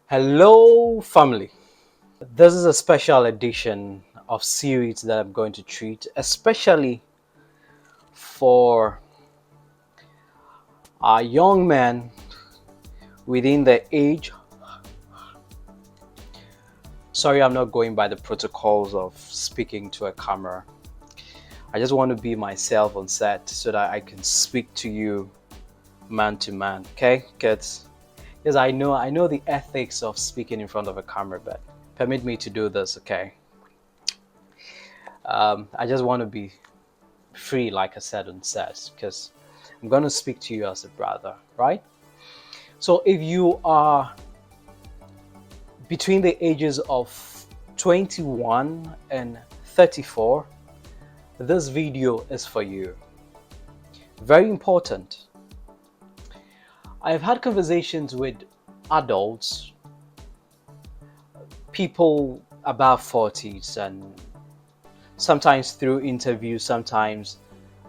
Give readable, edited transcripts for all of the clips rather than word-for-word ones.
Hello, family. This is a special edition of series that I'm going to treat, especially for a young man within the age. Sorry, I'm not going by the protocols of speaking to a camera. I just want to be myself on set so that I can speak to you man to man. Okay, kids? Yes, I know the ethics of speaking in front of a camera, but permit me to do this. Okay. I just want to be free, like I said on set, because I'm going to speak to you as a brother, right? So if you are between the ages of 21 and 34, this video is for you. Very important. I've had conversations with adults, people above 40s, and sometimes through interviews, sometimes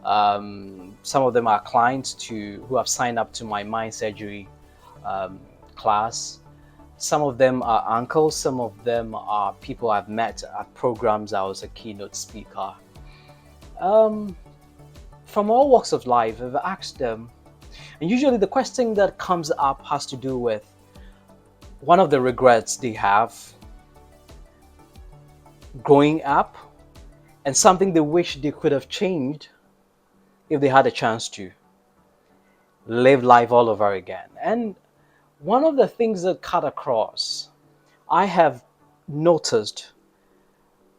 some of them are clients who have signed up to my Mindsurgery class. Some of them are uncles, some of them are people I've met at programs. I was a keynote speaker. From all walks of life, I've asked them, and usually the question that comes up has to do with one of the regrets they have growing up and something they wish they could have changed if they had a chance to live life all over again. And one of the things that cut across, I have noticed,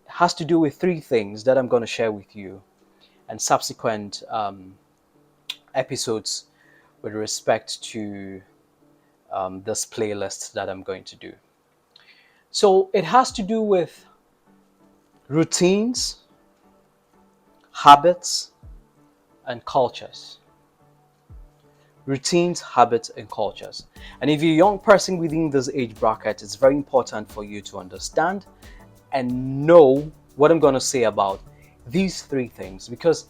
has to do with three things that I'm going to share with you and subsequent episodes with respect to this playlist that I'm going to do. So it has to do with routines, habits, and cultures. Routines, habits, and cultures. And if you're a young person within this age bracket, it's very important for you to understand and know what I'm going to say about these three things, because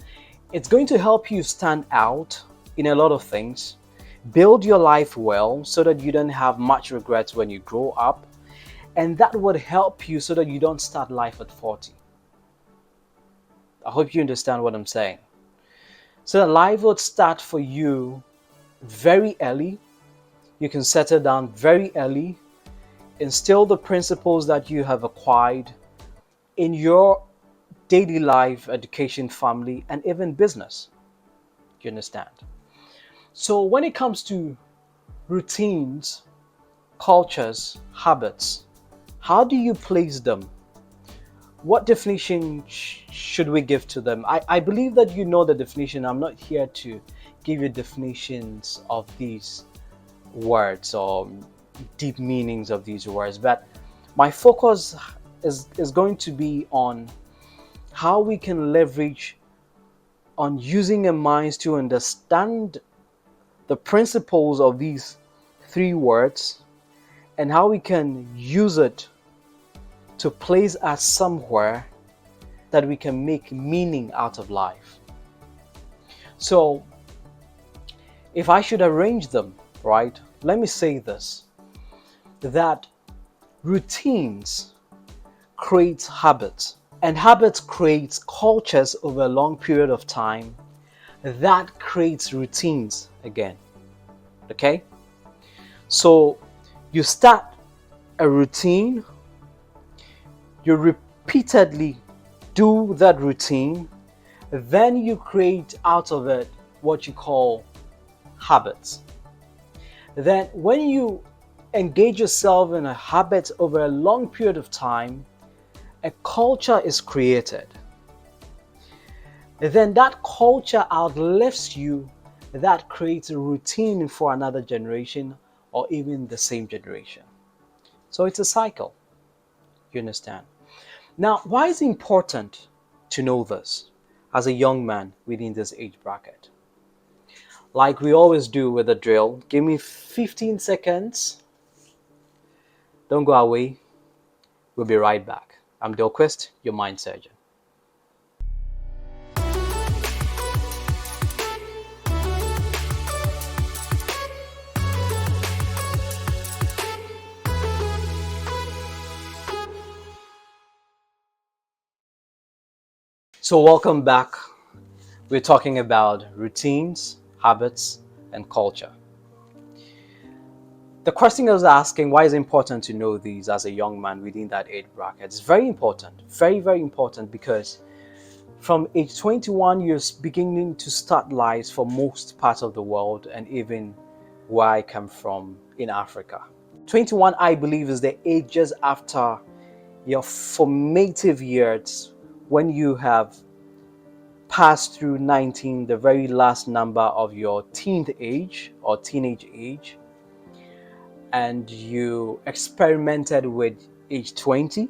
it's going to help you stand out in a lot of things, build your life well so that you don't have much regrets when you grow up, and that would help you so that you don't start life at 40. I hope you understand what I'm saying. So that life would start for you very early. You can settle down very early, instill the principles that you have acquired in your daily life, education, family, and even business. You understand? So when it comes to routines, cultures, habits, how do you place them? What definition should we give to them? I believe that you know the definition. I'm not here to give you definitions of these words or deep meanings of these words, but my focus is going to be on how we can leverage on using our minds to understand the principles of these three words and how we can use it to place us somewhere that we can make meaning out of life. So if I should arrange them, right, let me say this, that routines create habits, and habits create cultures over a long period of time. That creates routines again. Okay? So you start a routine, you repeatedly do that routine, then you create out of it what you call habits. Then when you engage yourself in a habit over a long period of time, a culture is created. Then that culture outlives you, that creates a routine for another generation or even the same generation. So it's a cycle. You understand? Now, why is it important to know this as a young man within this age bracket? Like we always do with the drill, give me 15 seconds. Don't go away. We'll be right back. I'm Quist, your mind surgeon. So, welcome back. We're talking about routines, habits, and culture. The question I was asking, why is it important to know these as a young man within that age bracket? It's very important, very, very important because from age 21, you're beginning to start lives for most parts of the world and even where I come from in Africa. 21, I believe, is the age just after your formative years when you have passed through 19, the very last number of your teenage age or teenage age, and you experimented with age 20,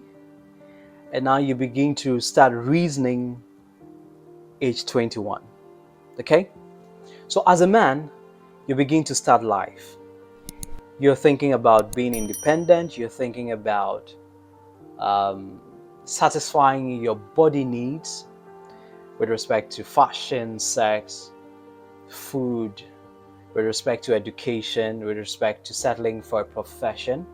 and now you begin to start reasoning age 21. Okay? So, as a man, you begin to start life. You're thinking about being independent, you're thinking about um, satisfying your body needs with respect to fashion, sex, food, with respect to education, with respect to settling for a profession.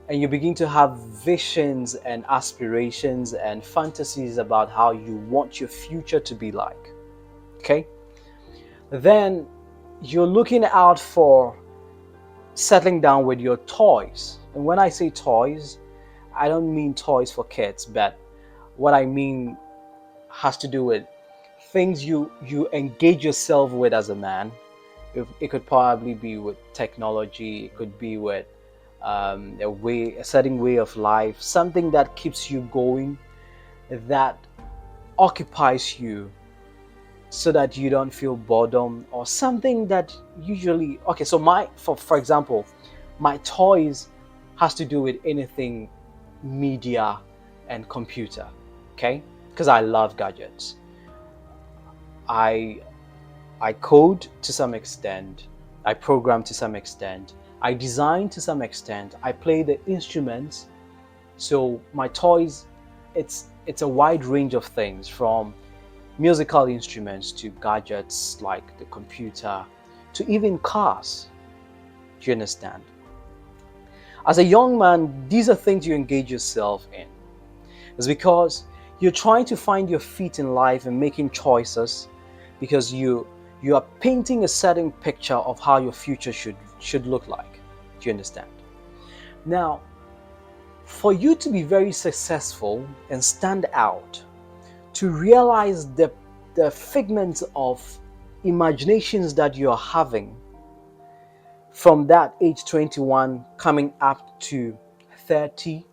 And you begin to have visions and aspirations and fantasies about how you want your future to be like. Okay? Then you're looking out for settling down with your toys. And when I say toys, I don't mean toys for kids, but what I mean has to do with things you engage yourself with as a man. It could probably be with technology, it could be with a certain way of life, something that keeps you going, that occupies you so that you don't feel boredom, or something that usually, okay, so for example, my toys has to do with anything media and computer. Okay, because I love gadgets. I i code to some extent, I program to some extent, I design to some extent, I play the instruments. So my toys, it's a wide range of things, from musical instruments to gadgets like the computer to even cars. Do you understand? As a young man, these are things you engage yourself in. It's because you're trying to find your feet in life and making choices, because you are painting a certain picture of how your future should look like. Do you understand? Now, for you to be very successful and stand out, to realize the figments of imaginations that you're having from that age 21 coming up to 30,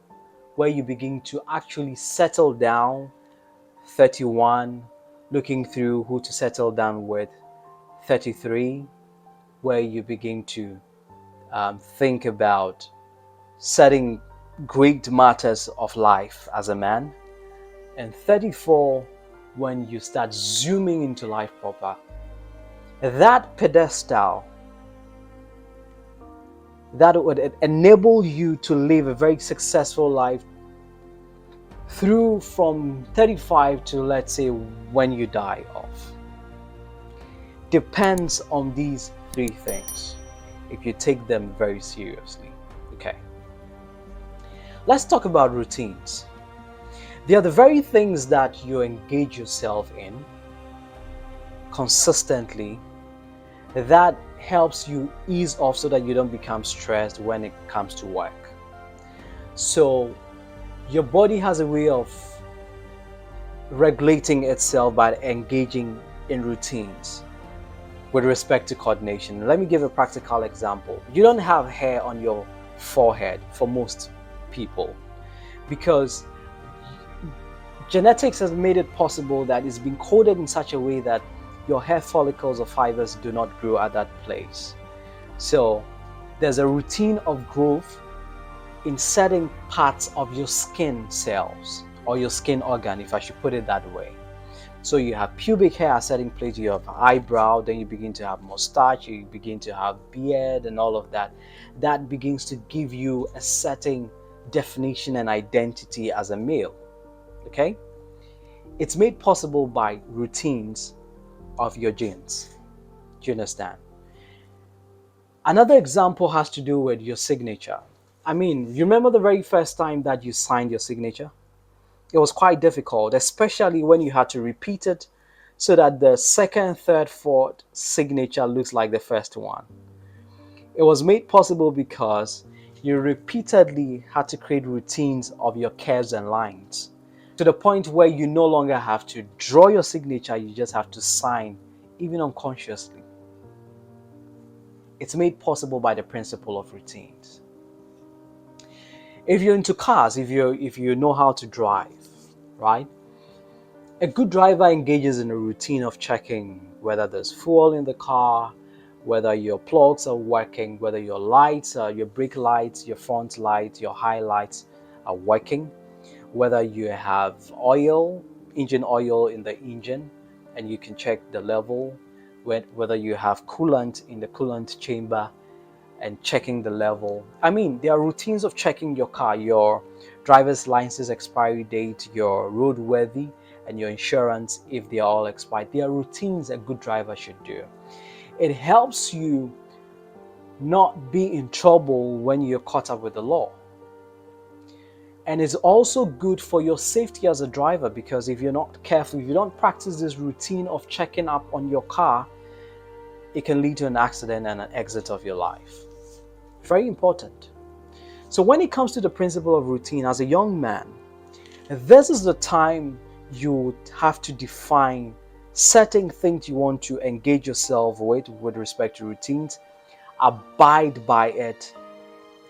where you begin to actually settle down, 31, looking through who to settle down with, 33, where you begin to think about setting great matters of life as a man, and 34, when you start zooming into life proper. That pedestal that would enable you to live a very successful life through from 35 to, let's say, when you die off, depends on these three things if you take them very seriously. Okay, let's talk about routines. They are the very things that you engage yourself in consistently that helps you ease off so that you don't become stressed when it comes to work. So your body has a way of regulating itself by engaging in routines with respect to coordination. Let me give a practical example. You don't have hair on your forehead for most people because genetics has made it possible that it's been coded in such a way that your hair follicles or fibers do not grow at that place. So there's a routine of growth in certain parts of your skin cells or your skin organ, if I should put it that way. So you have pubic hair at a certain place, you have eyebrow, then you begin to have mustache, you begin to have beard and all of that. That begins to give you a certain definition and identity as a male. Okay? It's made possible by routines of your genes. Do you understand? Another example has to do with your signature. I mean, you remember the very first time that you signed your signature? It was quite difficult, especially when you had to repeat it so that the second, third, fourth signature looks like the first one. It was made possible because you repeatedly had to create routines of your curves and lines to the point where you no longer have to draw your signature, you just have to sign, even unconsciously. It's made possible by the principle of routines. If you're into cars, if you know how to drive, right? A good driver engages in a routine of checking whether there's fuel in the car, whether your plugs are working, whether your lights, your brake lights, your front lights, your high lights are working, whether you have oil, engine oil in the engine, and you can check the level, whether you have coolant in the coolant chamber and checking the level. I mean, there are routines of checking your car, your driver's license expiry date, your roadworthy, and your insurance if they are all expired. There are routines a good driver should do. It helps you not be in trouble when you're caught up with the law. And it's also good for your safety as a driver, because if you're not careful, if you don't practice this routine of checking up on your car, it can lead to an accident and an exit of your life. Very important. So when it comes to the principle of routine, as a young man, this is the time you have to define certain things you want to engage yourself with respect to routines, abide by it,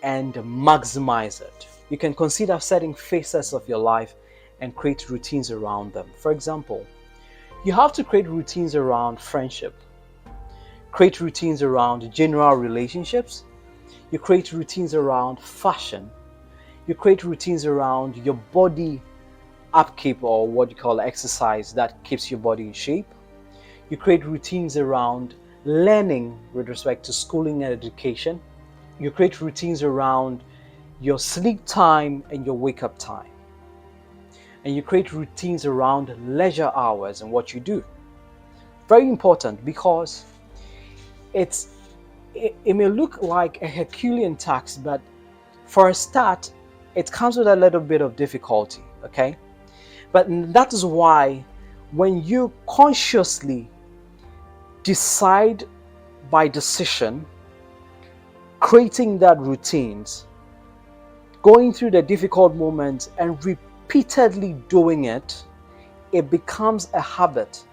and maximize it. You can consider certain phases of your life and create routines around them. For example, you have to create routines around friendship, create routines around general relationships, you create routines around fashion, you create routines around your body upkeep, or what you call exercise that keeps your body in shape. You create routines around learning with respect to schooling and education. You create routines around your sleep time and your wake up time. And you create routines around leisure hours and what you do. Very important, because it may look like a Herculean task, but for a start, it comes with a little bit of difficulty, okay? But that is why when you consciously decide by decision, creating that routines, going through the difficult moments and repeatedly doing it, it becomes a habit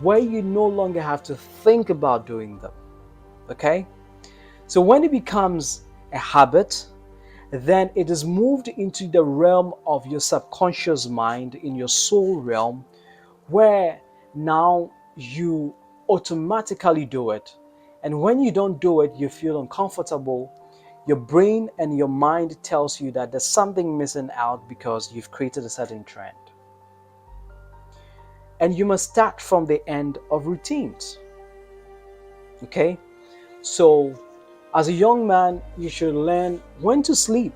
where you no longer have to think about doing them, okay? So when it becomes a habit, then it is moved into the realm of your subconscious mind, in your soul realm, where now you automatically do it. And when you don't do it, you feel uncomfortable. Your brain and your mind tells you that there's something missing out because you've created a certain trend. And you must start from the end of routines. Okay? So, as a young man, you should learn when to sleep,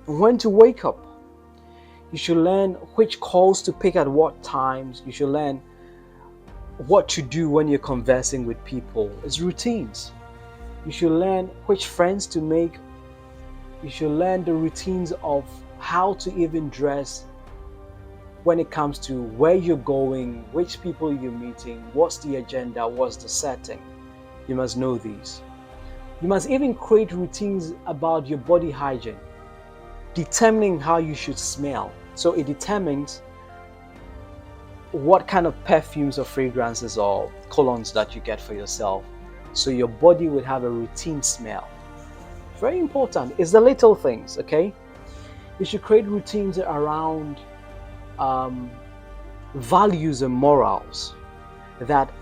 when to wake up. You should learn which calls to pick at what times. You should learn what to do when you're conversing with people. It's routines. You should learn which friends to make. You should learn the routines of how to even dress when it comes to where you're going, which people you're meeting, what's the agenda, what's the setting. You must know these. You must even create routines about your body hygiene, determining how you should smell. So it determines what kind of perfumes or fragrances or colognes that you get for yourself. So your body would have a routine smell. Very important. It's the little things, okay? You should create routines around values and morals. That,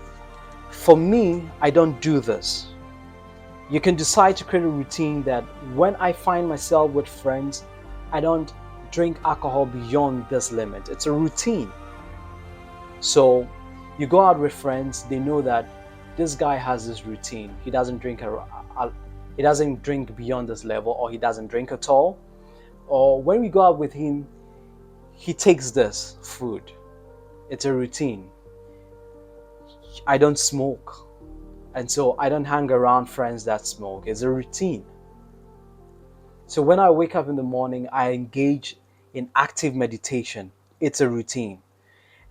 for me, I don't do this. You can decide to create a routine that when I find myself with friends, I don't drink alcohol beyond this limit. It's a routine. So you go out with friends, they know that this guy has this routine. He doesn't drink beyond this level, or he doesn't drink at all. Or when we go out with him, he takes this food. It's a routine. I don't smoke. And so I don't hang around friends that smoke. It's a routine. So when I wake up in the morning, I engage in active meditation. It's a routine.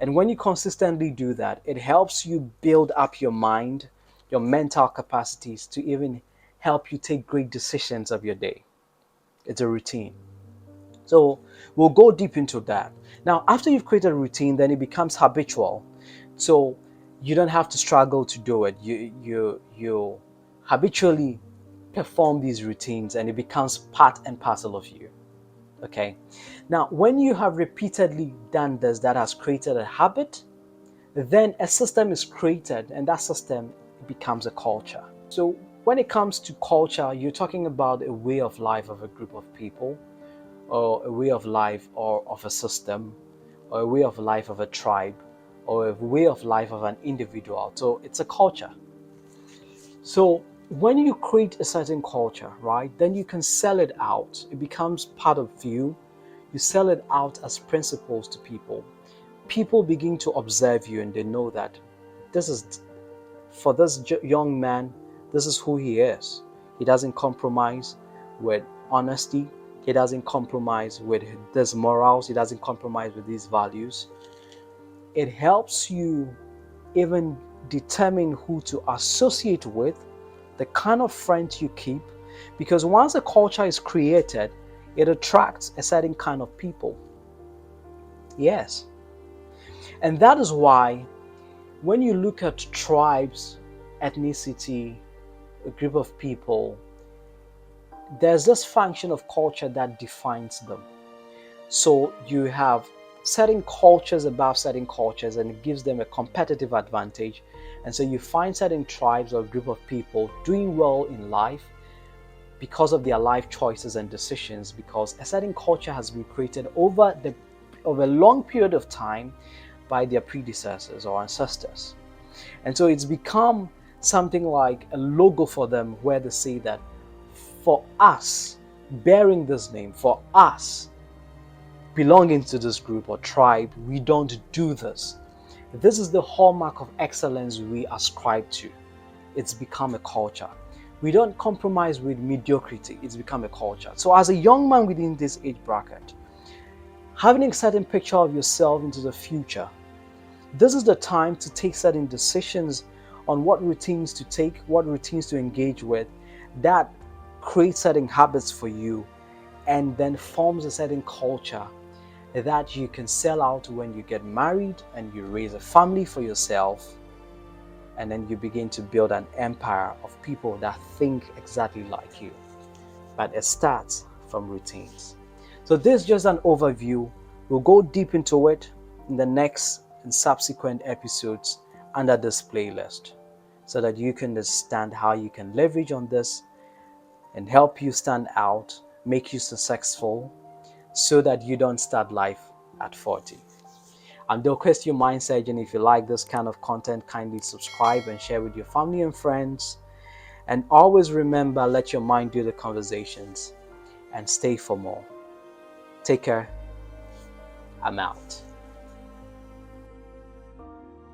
And when you consistently do that, it helps you build up your mind, your mental capacities to even help you take great decisions of your day. It's a routine. So we'll go deep into that. Now, after you've created a routine, then it becomes habitual. So you don't have to struggle to do it. You habitually perform these routines and it becomes part and parcel of you. Okay. Now, when you have repeatedly done this, that has created a habit, then a system is created and that system becomes a culture. So when it comes to culture, you're talking about a way of life of a group of people, or a way of life or of a system, or a way of life of a tribe, or a way of life of an individual. So it's a culture. So when you create a certain culture, right, then you can sell it out. It becomes part of you. You sell it out as principles to people. People begin to observe you and they know that this is, for this young man, this is who he is. He doesn't compromise with honesty. He doesn't compromise with these morals. He doesn't compromise with these values. It helps you even determine who to associate with, the kind of friends you keep, because once a culture is created, it attracts a certain kind of people. Yes. And that is why when you look at tribes, ethnicity, a group of people, there's this function of culture that defines them. So you have certain cultures above certain cultures and it gives them a competitive advantage. And so you find certain tribes or group of people doing well in life because of their life choices and decisions, because a certain culture has been created over a long period of time by their predecessors or ancestors. And so it's become something like a logo for them where they say that for us, bearing this name, for us, belonging to this group or tribe, we don't do this. This is the hallmark of excellence we ascribe to. It's become a culture. We don't compromise with mediocrity. It's become a culture. So as a young man within this age bracket, having a certain picture of yourself into the future, this is the time to take certain decisions on what routines to take, what routines to engage with, that creates certain habits for you and then forms a certain culture that you can sell out when you get married and you raise a family for yourself, and then you begin to build an empire of people that think exactly like you. But it starts from routines. So this is just an overview. We'll go deep into it in the next and subsequent episodes under this playlist so that you can understand how you can leverage on this and help you stand out, make you successful, so that you don't start life at 40. I'm the Quist, your MindSurgeon. If you like this kind of content, kindly subscribe and share with your family and friends. And always remember, let your mind do the conversations and stay for more. Take care. I'm out.